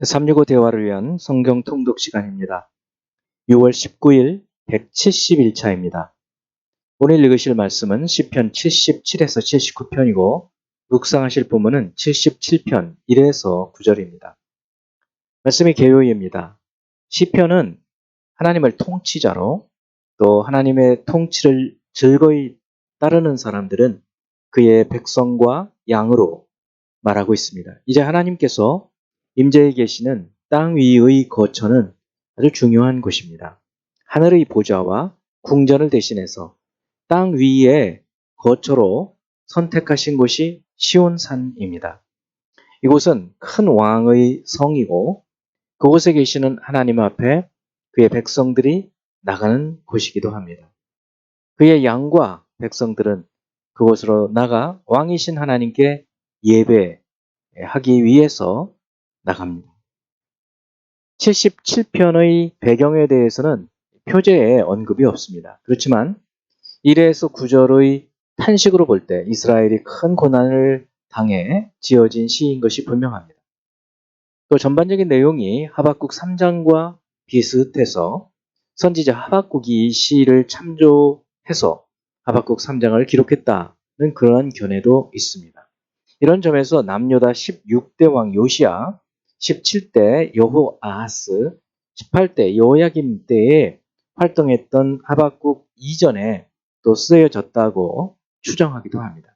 365 대화를 위한 성경 통독 시간입니다. 6월 19일 171차입니다. 오늘 읽으실 말씀은 시편 77에서 79편이고 묵상하실 부문은 77편 1에서 9절입니다. 말씀이 개요입니다. 시편은 하나님을 통치자로 또 하나님의 통치를 즐거이 따르는 사람들은 그의 백성과 양으로 말하고 있습니다. 이제 하나님께서 임재해 계시는 땅 위의 거처는 아주 중요한 곳입니다. 하늘의 보좌와 궁전을 대신해서 땅 위의 거처로 선택하신 곳이 시온산입니다. 이곳은 큰 왕의 성이고 그곳에 계시는 하나님 앞에 그의 백성들이 나가는 곳이기도 합니다. 그의 양과 백성들은 그곳으로 나가 왕이신 하나님께 예배하기 위해서 나갑니다. 77편의 배경에 대해서는 표제에 언급이 없습니다. 그렇지만 1에서 9절의 탄식으로 볼 때 이스라엘이 큰 고난을 당해 지어진 시인 것이 분명합니다. 또 전반적인 내용이 하박국 3장과 비슷해서 선지자 하박국이 이 시를 참조해서 하박국 3장을 기록했다는 그런 견해도 있습니다. 이런 점에서 남유다 16대 왕 요시야, 17대 여호아하스, 18대 여호야김 때에 활동했던 하박국 이전에 또 쓰여졌다고 추정하기도 합니다.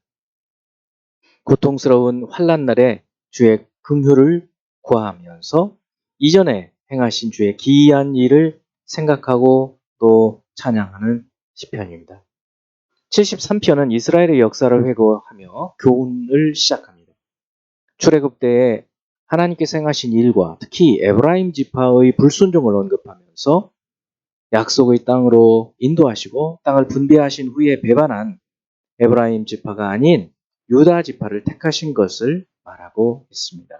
고통스러운 환난 날에 주의 긍휼을 구하면서 이전에 행하신 주의 기이한 일을 생각하고 또 찬양하는 시편입니다. 73편은 이스라엘의 역사를 회고하며 교훈을 시작합니다. 출애굽 때에 하나님께서 행하신 일과 특히 에브라임 지파의 불순종을 언급하면서 약속의 땅으로 인도하시고 땅을 분배하신 후에 배반한 에브라임 지파가 아닌 유다 지파를 택하신 것을 말하고 있습니다.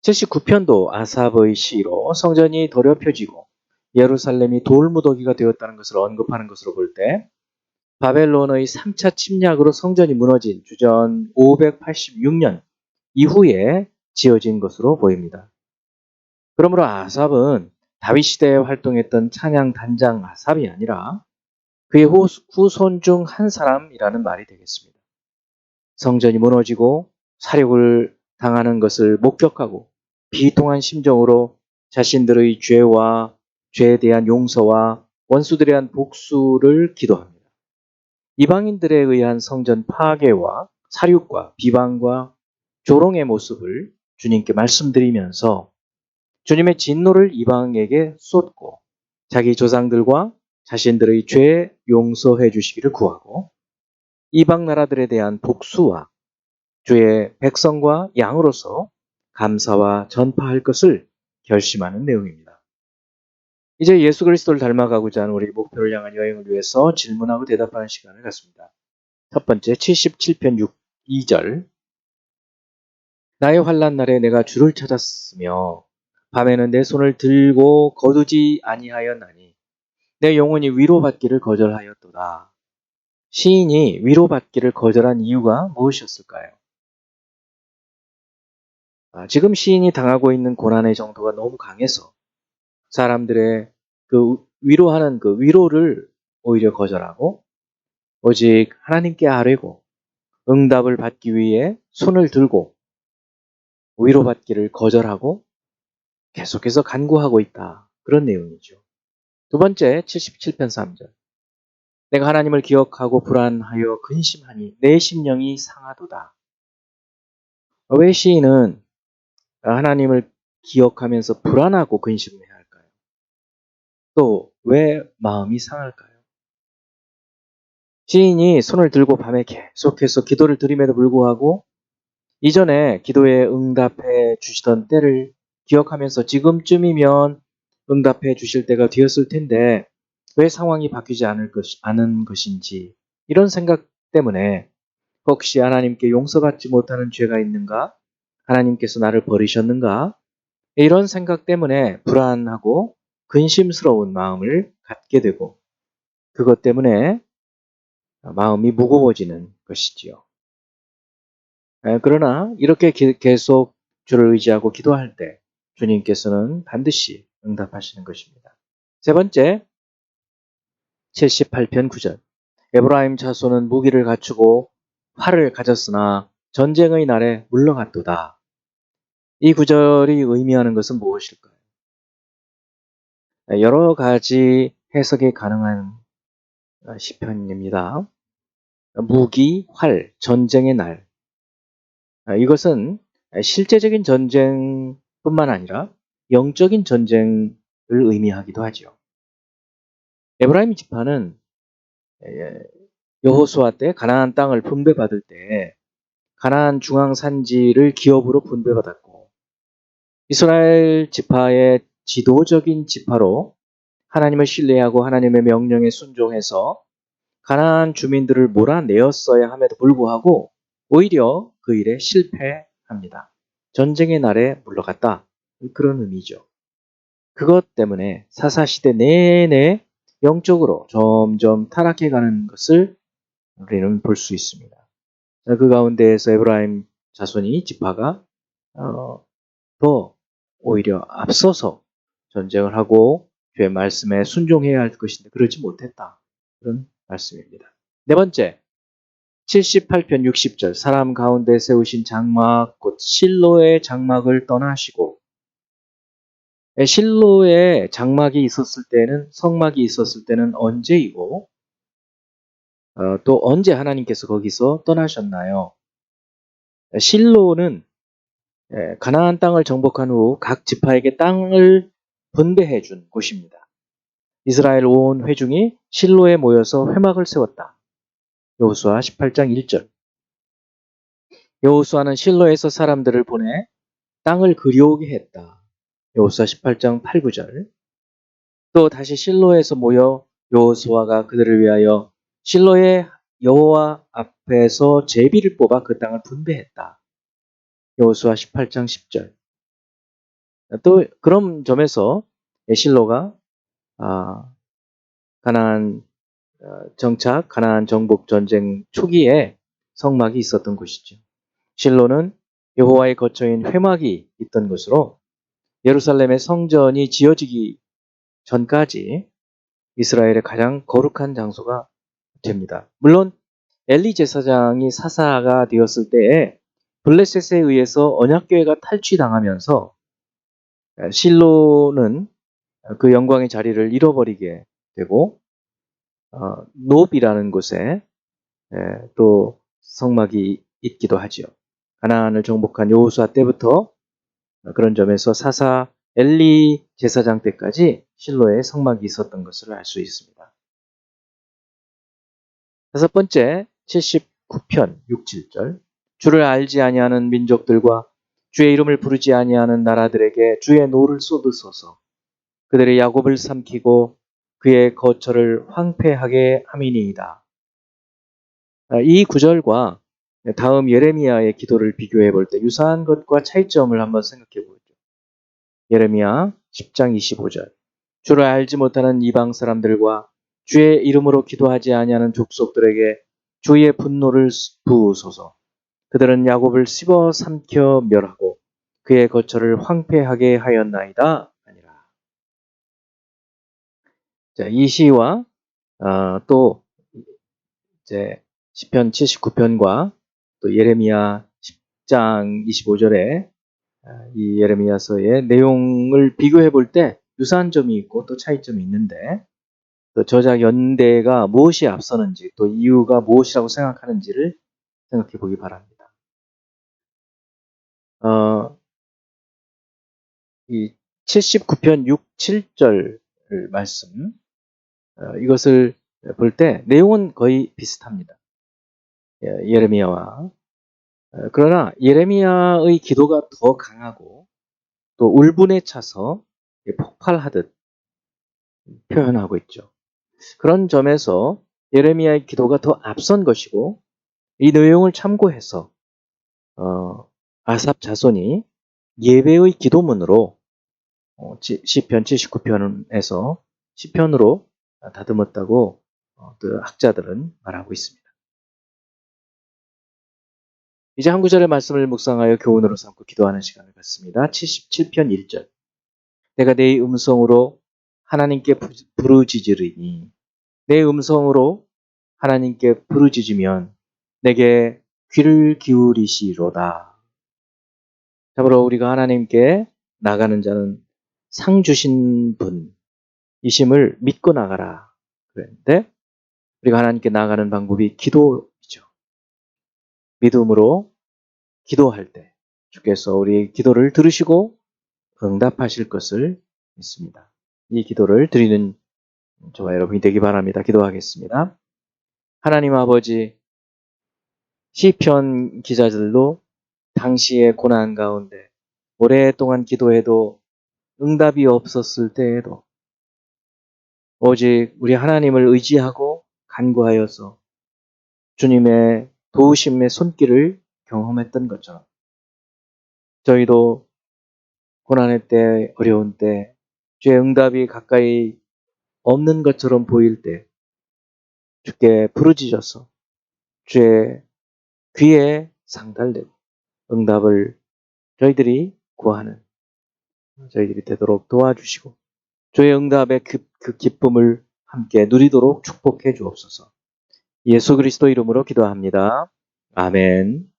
79편도 아삽의 시로 성전이 더럽혀지고 예루살렘이 돌무더기가 되었다는 것을 언급하는 것으로 볼 때 바벨론의 3차 침략으로 성전이 무너진 주전 586년 이후에 지어진 것으로 보입니다. 그러므로 아삽은 다윗 시대에 활동했던 찬양 단장 아삽이 아니라 그의 후손 중 한 사람이라는 말이 되겠습니다. 성전이 무너지고 사륙을 당하는 것을 목격하고 비통한 심정으로 자신들의 죄와 죄에 대한 용서와 원수들에 대한 복수를 기도합니다. 이방인들에 의한 성전 파괴와 사륙과 비방과 조롱의 모습을 주님께 말씀드리면서 주님의 진노를 이방에게 쏟고 자기 조상들과 자신들의 죄 용서해 주시기를 구하고 이방 나라들에 대한 복수와 주의 백성과 양으로서 감사와 전파할 것을 결심하는 내용입니다. 이제 예수 그리스도를 닮아가고자 하는 우리 목표를 향한 여행을 위해서 질문하고 대답하는 시간을 갖습니다. 첫 번째 77편 2절 나의 환난 날에 내가 주를 찾았으며 밤에는 내 손을 들고 거두지 아니하였나니 내 영혼이 위로받기를 거절하였도다. 시인이 위로받기를 거절한 이유가 무엇이었을까요? 지금 시인이 당하고 있는 고난의 정도가 너무 강해서 사람들의 그 위로하는 그 위로를 오히려 거절하고 오직 하나님께 아뢰고 응답을 받기 위해 손을 들고 위로받기를 거절하고 계속해서 간구하고 있다. 그런 내용이죠. 두 번째 77편 3절 내가 하나님을 기억하고 불안하여 근심하니 내 심령이 상하도다. 왜 시인은 하나님을 기억하면서 불안하고 근심해야 할까요? 또 왜 마음이 상할까요? 시인이 손을 들고 밤에 계속해서 기도를 드림에도 불구하고 이전에 기도에 응답해 주시던 때를 기억하면서 지금쯤이면 응답해 주실 때가 되었을 텐데 왜 상황이 바뀌지 않은 것인지 이런 생각 때문에 혹시 하나님께 용서받지 못하는 죄가 있는가? 하나님께서 나를 버리셨는가? 이런 생각 때문에 불안하고 근심스러운 마음을 갖게 되고 그것 때문에 마음이 무거워지는 것이지요. 그러나 이렇게 계속 주를 의지하고 기도할 때 주님께서는 반드시 응답하시는 것입니다. 세 번째, 78편 9절. 에브라임 자손은 무기를 갖추고 활을 가졌으나 전쟁의 날에 물러갔도다. 이 구절이 의미하는 것은 무엇일까요? 여러 가지 해석이 가능한 시편입니다. 무기, 활, 전쟁의 날. 이것은 실제적인 전쟁뿐만 아니라 영적인 전쟁을 의미하기도 하죠. 에브라임 지파는 여호수아 때 가나안 땅을 분배받을 때 가나안 중앙 산지를 기업으로 분배받았고 이스라엘 지파의 지도적인 지파로 하나님을 신뢰하고 하나님의 명령에 순종해서 가나안 주민들을 몰아내었어야 함에도 불구하고 오히려 그 일에 실패합니다. 전쟁의 날에 물러갔다. 그런 의미죠. 그것 때문에 사사시대 내내 영적으로 점점 타락해가는 것을 우리는 볼 수 있습니다. 그 가운데에서 에브라임 자손이 지파가 더 오히려 앞서서 전쟁을 하고 주의 말씀에 순종해야 할 것인데 그러지 못했다. 그런 말씀입니다. 네 번째, 78편 60절. 사람 가운데 세우신 장막 곧 실로의 장막을 떠나시고, 실로에 장막이 있었을 때는, 성막이 있었을 때는 언제이고 또 언제 하나님께서 거기서 떠나셨나요? 실로는 가나안 땅을 정복한 후 각 지파에게 땅을 분배해 준 곳입니다. 이스라엘 온 회중이 실로에 모여서 회막을 세웠다. 여호수아 18장 1절. 여호수아는 실로에서 사람들을 보내 땅을 그리우게 했다. 여호수아 18장 8, 9절. 또 다시 실로에서 모여 여호수아가 그들을 위하여 실로의 여호와 앞에서 제비를 뽑아 그 땅을 분배했다. 여호수아 18장 10절. 또 그런 점에서 실로가 가나안 정착, 가나안 정복 전쟁 초기에 성막이 있었던 곳이죠. 실로는 여호와의 거처인 회막이 있던 곳으로 예루살렘의 성전이 지어지기 전까지 이스라엘의 가장 거룩한 장소가 됩니다. 물론 엘리 제사장이 사사가 되었을 때에 블레셋에 의해서 언약궤가 탈취당하면서 실로는 그 영광의 자리를 잃어버리게 되고 노비라는 곳에 또 성막이 있기도 하지요. 가나안을 정복한 여호수아 때부터 그런 점에서 사사 엘리 제사장 때까지 실로에 성막이 있었던 것을 알 수 있습니다. 다섯 번째, 79편 6, 7절. 주를 알지 아니하는 민족들과 주의 이름을 부르지 아니하는 나라들에게 주의 노를 쏟으소서. 그들의 야곱을 삼키고 그의 거처를 황폐하게 함이니이다. 이 구절과 다음 예레미야의 기도를 비교해 볼 때 유사한 것과 차이점을 한번 생각해 보죠. 예레미야 10장 25절. 주를 알지 못하는 이방 사람들과 주의 이름으로 기도하지 아니하는 족속들에게 주의 분노를 부으소서. 그들은 야곱을 씹어 삼켜 멸하고 그의 거처를 황폐하게 하였나이다. 아니라. 자, 이 시와 또 이제 시편 79편과 또 예레미야 10장 25절에 이 예레미야서의 내용을 비교해 볼 때 유사한 점이 있고 또 차이점이 있는데 또 저작 연대가 무엇이 앞서는지 또 이유가 무엇이라고 생각하는지를 생각해 보기 바랍니다. 이 79편 6, 7절 말씀 이것을 볼 때 내용은 거의 비슷합니다. 예레미야와 그러나 예레미야의 기도가 더 강하고 또 울분에 차서 폭발하듯 표현하고 있죠. 그런 점에서 예레미야의 기도가 더 앞선 것이고 이 내용을 참고해서 아삽 자손이 예배의 기도문으로 시편 79편에서 시편으로 다듬었다고 또 학자들은 말하고 있습니다. 이제 한 구절의 말씀을 묵상하여 교훈으로 삼고 기도하는 시간을 갖습니다. 77편 1절. 내가 내 음성으로 하나님께 부르짖으리니 내 음성으로 하나님께 부르짖으면 내게 귀를 기울이시로다. 참으로 우리가 하나님께 나가는 자는 상 주신 분이심을 믿고 나가라 그랬는데 우리가 하나님께 나가는 방법이 기도이죠. 믿음으로 기도할 때 주께서 우리 기도를 들으시고 응답하실 것을 믿습니다. 이 기도를 드리는 저와 여러분이 되기 바랍니다. 기도하겠습니다. 하나님 아버지, 시편 기자들도 당시의 고난 가운데 오랫동안 기도해도 응답이 없었을 때에도 오직 우리 하나님을 의지하고 간구하여서 주님의 도우심의 손길을 경험했던 것처럼 저희도 고난의 때, 어려운 때, 주의 응답이 가까이 없는 것처럼 보일 때 주께 부르짖어서 주의 귀에 상달되고 응답을 저희들이 구하는 저희들이 되도록 도와주시고 주의 응답의 그 기쁨을 함께 누리도록 축복해 주옵소서. 예수 그리스도 이름으로 기도합니다. 아멘.